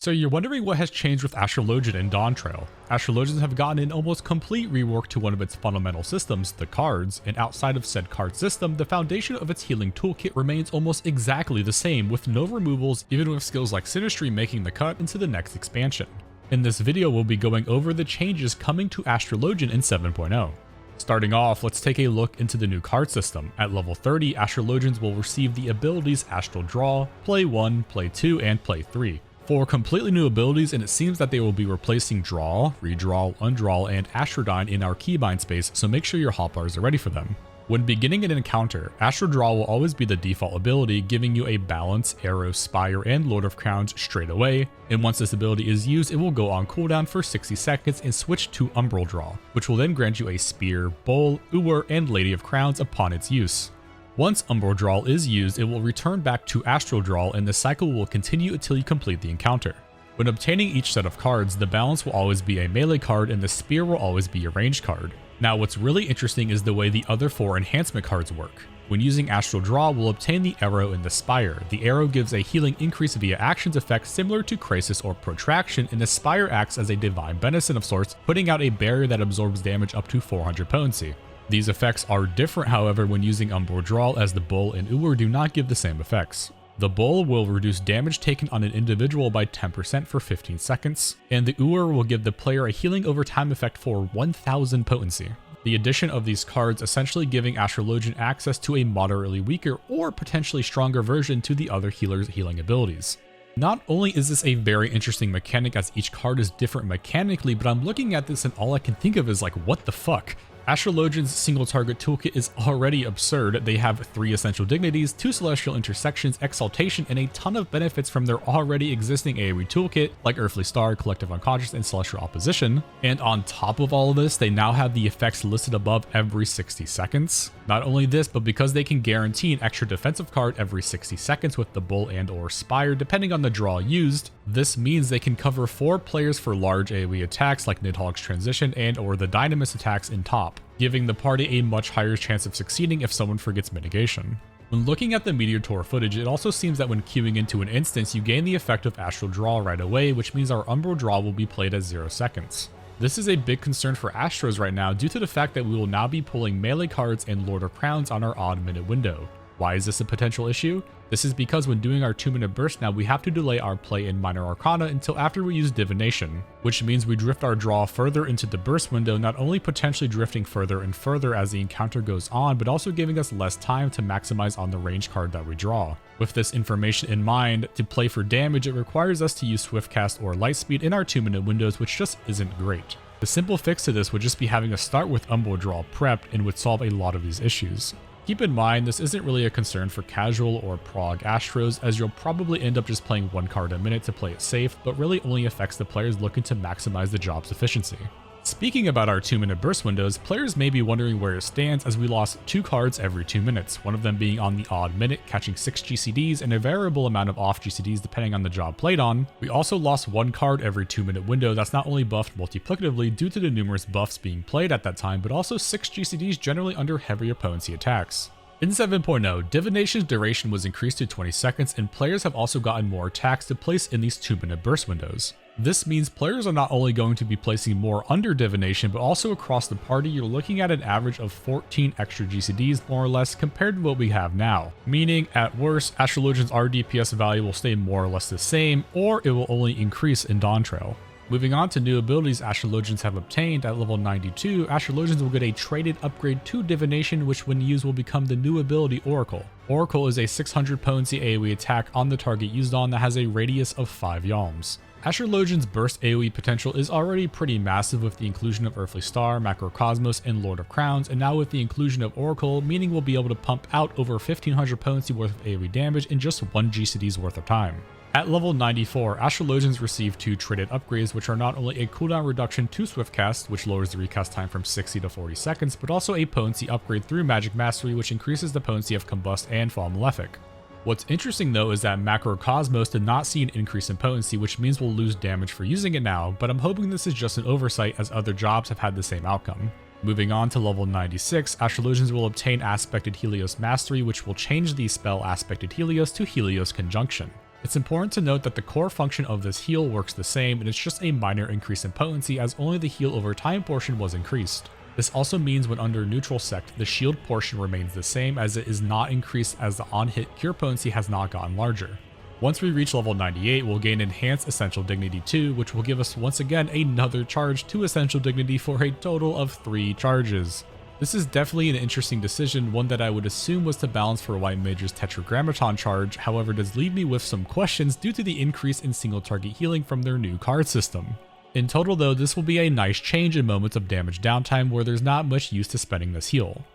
So you're wondering what has changed with Astrologian and Dawntrail. Astrologians have gotten an almost complete rework to one of its fundamental systems, the cards, and outside of said card system, the foundation of its healing toolkit remains almost exactly the same, with no removals, even with skills like Sinistry making the cut into the next expansion. In this video, we'll be going over the changes coming to Astrologian in 7.0. Starting off, let's take a look into the new card system. At level 30, Astrologians will receive the abilities Astral Draw, Play 1, Play 2, and Play 3. 4 completely new abilities, and it seems that they will be replacing Draw, Redraw, Undraw, and Astrodyne in our keybind space, so make sure your hotbars are ready for them. When beginning an encounter, Astral Draw will always be the default ability, giving you a Balance, Arrow, Spire, and Lord of Crowns straight away, and once this ability is used, it will go on cooldown for 60 seconds and switch to Umbral Draw, which will then grant you a Spear, Bowl, Uwer, and Lady of Crowns upon its use. Once Umbral Draw is used, it will return back to Astral Draw, and the cycle will continue until you complete the encounter. When obtaining each set of cards, the Balance will always be a melee card and the Spear will always be a ranged card. Now what's really interesting is the way the other 4 enhancement cards work. When using Astral Draw, we'll obtain the Arrow and the Spire. The Arrow gives a healing increase via actions effect similar to Crisis or Protraction, and the Spire acts as a divine benison of sorts, putting out a barrier that absorbs damage up to 400 potency. These effects are different, however, when using Umbral Draw, as the Bowl and Uwer do not give the same effects. The Bowl will reduce damage taken on an individual by 10% for 15 seconds, and the Uwer will give the player a healing over time effect for 1000 potency. The addition of these cards essentially giving Astrologian access to a moderately weaker or potentially stronger version to the other healers' healing abilities. Not only is this a very interesting mechanic as each card is different mechanically, but I'm looking at this and all I can think of is like, what the fuck? Astrologian's single target toolkit is already absurd. They have 3 essential dignities, 2 celestial intersections, exaltation, and a ton of benefits from their already existing AoE toolkit like Earthly Star, Collective Unconscious, and Celestial Opposition. And on top of all of this, they now have the effects listed above every 60 seconds. Not only this, but because they can guarantee an extra defensive card every 60 seconds with the Bull and or Spire depending on the draw used, this means they can cover 4 players for large AoE attacks like Nidhogg's Transition and or the Dynamis attacks in top, giving the party a much higher chance of succeeding if someone forgets mitigation. When looking at the Meteor Tour footage, it also seems that when queuing into an instance, you gain the effect of Astral Draw right away, which means our Umbral Draw will be played at 0 seconds. This is a big concern for Astros right now due to the fact that we will now be pulling melee cards and Lord of Crowns on our odd minute window. Why is this a potential issue? This is because when doing our 2-minute burst now, we have to delay our play in Minor Arcana until after we use Divination, which means we drift our draw further into the burst window, not only potentially drifting further and further as the encounter goes on, but also giving us less time to maximize on the range card that we draw. With this information in mind, to play for damage, it requires us to use Swiftcast or Lightspeed in our 2-minute windows, which just isn't great. The simple fix to this would just be having us start with Umbral Draw prepped and would solve a lot of these issues. Keep in mind, this isn't really a concern for casual or prog Astros, as you'll probably end up just playing 1 card a minute to play it safe, but really only affects the players looking to maximize the job's efficiency. Speaking about our 2-minute burst windows, players may be wondering where it stands as we lost 2 cards every 2 minutes, one of them being on the odd minute, catching 6 GCDs and a variable amount of off GCDs depending on the job played on. We also lost 1 card every 2-minute window that's not only buffed multiplicatively due to the numerous buffs being played at that time, but also 6 GCDs generally under heavier potency attacks. In 7.0, Divination's duration was increased to 20 seconds, and players have also gotten more attacks to place in these 2-minute burst windows. This means players are not only going to be placing more under Divination, but also across the party you're looking at an average of 14 extra GCDs more or less compared to what we have now. Meaning, at worst, Astrologian's DPS value will stay more or less the same, or it will only increase in Dawntrail. Moving on to new abilities Astrologians have obtained, at level 92, Astrologians will get a traded upgrade to Divination, which when used will become the new ability Oracle. Oracle is a 600 potency AoE attack on the target used on that has a radius of 5 yalms. Astrologian's burst AoE potential is already pretty massive with the inclusion of Earthly Star, Macrocosmos, and Lord of Crowns, and now with the inclusion of Oracle, meaning we'll be able to pump out over 1500 potency worth of AoE damage in just 1 GCD's worth of time. At level 94, Astrologians receive 2 traded upgrades, which are not only a cooldown reduction to Swiftcast, which lowers the recast time from 60 to 40 seconds, but also a potency upgrade through Magic Mastery, which increases the potency of Combust and Fall Malefic. What's interesting though is that Macrocosmos did not see an increase in potency, which means we'll lose damage for using it now, but I'm hoping this is just an oversight as other jobs have had the same outcome. Moving on to level 96, Astrologians will obtain Aspected Helios Mastery, which will change the spell Aspected Helios to Helios Conjunction. It's important to note that the core function of this heal works the same, and it's just a minor increase in potency as only the heal over time portion was increased. This also means when under neutral sect, the shield portion remains the same as it is not increased as the on-hit cure potency has not gotten larger. Once we reach level 98, we'll gain Enhanced Essential Dignity 2, which will give us once again another charge to Essential Dignity for a total of 3 charges. This is definitely an interesting decision, one that I would assume was to balance for White Mage's Tetragrammaton charge, however does leave me with some questions due to the increase in single target healing from their new card system. In total though, this will be a nice change in moments of damage downtime where there's not much use to spending this heal.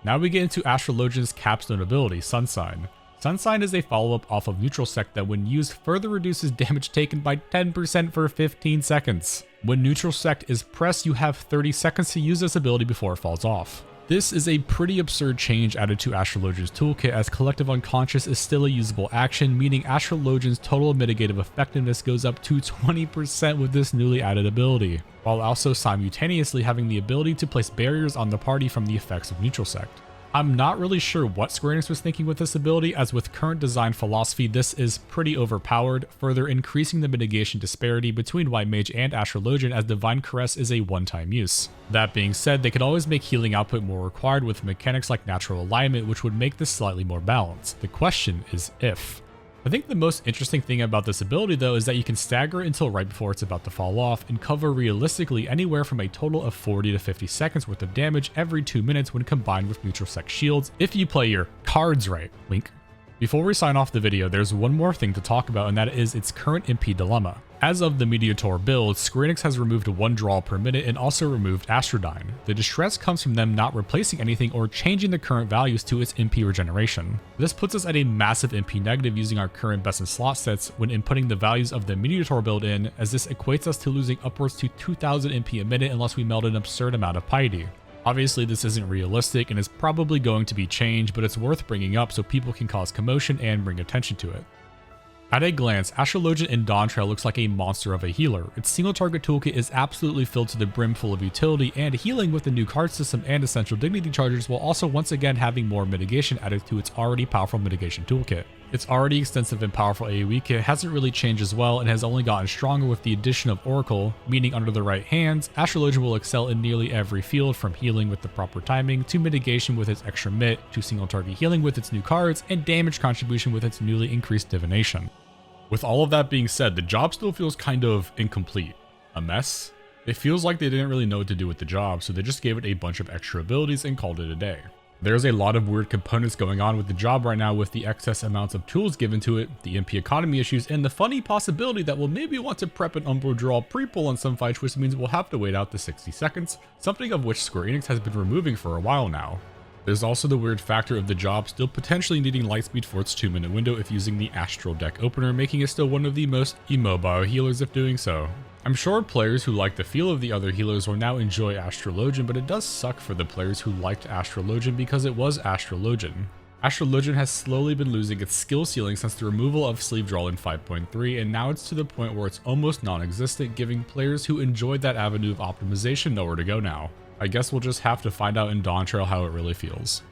Now we get into Astrologian's capstone ability, Sunsign. Sunsign is a follow-up off of Neutral Sect that when used further reduces damage taken by 10% for 15 seconds. When Neutral Sect is pressed, you have 30 seconds to use this ability before it falls off. This is a pretty absurd change added to Astrologian's toolkit, as Collective Unconscious is still a usable action, meaning Astrologian's total mitigative effectiveness goes up to 20% with this newly added ability, while also simultaneously having the ability to place barriers on the party from the effects of Neutral Sect. I'm not really sure what Square Enix was thinking with this ability, as with current design philosophy this is pretty overpowered, further increasing the mitigation disparity between White Mage and Astrologian as Divine Caress is a one-time use. That being said, they could always make healing output more required with mechanics like Natural Alignment, which would make this slightly more balanced. The question is if. I think the most interesting thing about this ability though is that you can stagger until right before it's about to fall off and cover realistically anywhere from a total of 40 to 50 seconds worth of damage every 2 minutes when combined with Neutral Sect shields if you play your cards right. Wink. Before we sign off the video, there's one more thing to talk about, and that is its current MP dilemma. As of the Mediator build, Square Enix has removed 1 draw per minute and also removed Astrodyne. The distress comes from them not replacing anything or changing the current values to its MP regeneration. This puts us at a massive MP negative using our current best in slot sets when inputting the values of the Mediator build in, as this equates us to losing upwards to 2000 MP a minute unless we meld an absurd amount of piety. Obviously this isn't realistic and is probably going to be changed, but it's worth bringing up so people can cause commotion and bring attention to it. At a glance, Astrologian in Dawntrail looks like a monster of a healer. Its single target toolkit is absolutely filled to the brim full of utility and healing with the new card system and essential dignity charges, while also once again having more mitigation added to its already powerful mitigation toolkit. Its already extensive and powerful AoE kit hasn't really changed as well and has only gotten stronger with the addition of Oracle, meaning under the right hands, Astrologian will excel in nearly every field, from healing with the proper timing, to mitigation with its extra mit, to single target healing with its new cards, and damage contribution with its newly increased divination. With all of that being said, the job still feels kind of incomplete. A mess? It feels like they didn't really know what to do with the job, so they just gave it a bunch of extra abilities and called it a day. There's a lot of weird components going on with the job right now, with the excess amounts of tools given to it, the MP economy issues, and the funny possibility that we'll maybe want to prep an Umbro draw pre-pull on some fights, which means we'll have to wait out the 60 seconds, something of which Square Enix has been removing for a while now. There's also the weird factor of the job still potentially needing lightspeed for its 2-minute window if using the Astral deck opener, making it still one of the most immobile healers if doing so. I'm sure players who like the feel of the other healers will now enjoy Astrologian, but it does suck for the players who liked Astrologian because it was Astrologian. Astrologian has slowly been losing its skill ceiling since the removal of Sleeve Draw in 5.3, and now it's to the point where it's almost non-existent, giving players who enjoyed that avenue of optimization nowhere to go now. I guess we'll just have to find out in Dawntrail how it really feels.